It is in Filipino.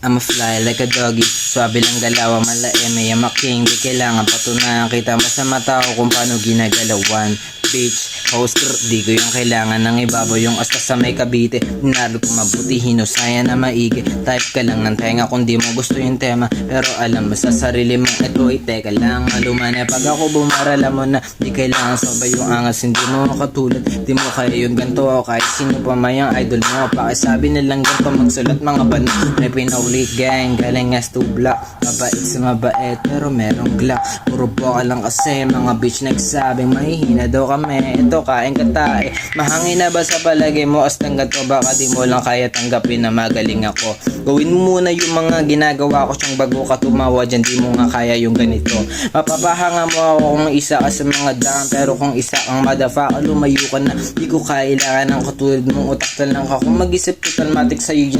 I'm a fly like a doggy, swabe lang galaw, malaeme, I'm a king. Di kailangan patunayan kita mo sa mata ko kung paano ginagalawan. Bitch, hoster, di ko yung kailangan ng ibabaw yung asta sa may Cavite. Dinalo ko mabuti, hinusaya na maigi. Type ka lang ng tenga kung di mo gusto yung tema, pero alam mo sa sarili mong ito ay teka lang malumane. Pag ako bumarala mo na, di kailangan sabay yung angas. Hindi mo katulad, di mo kaya yung ganto o kahit sino pa mayang idol mo. Pakisabi nilang ganto magsulat mga bano. May pinaulit gang, galing as to block. Mabait sa mabait, pero merong glock. Puro boka lang kasi, mga bitch nagsabing mahihina daw kami. Ito kain ka tae, mahangin na ba sa palagay mo? Astang gato, baka di mo lang kaya tanggapin na magaling ako. Gawin mo muna yung mga ginagawa ko, siyang bago ka tumawa dyan, di mo nga kaya yung ganito. Mapapahanga mo ako kung isa ka sa mga daan, pero kung isa kang motherfucker, lumayo ka na. Di ko kailangan ng katulad mong utak lang ako. Mag-isip total matik sa'yo yun.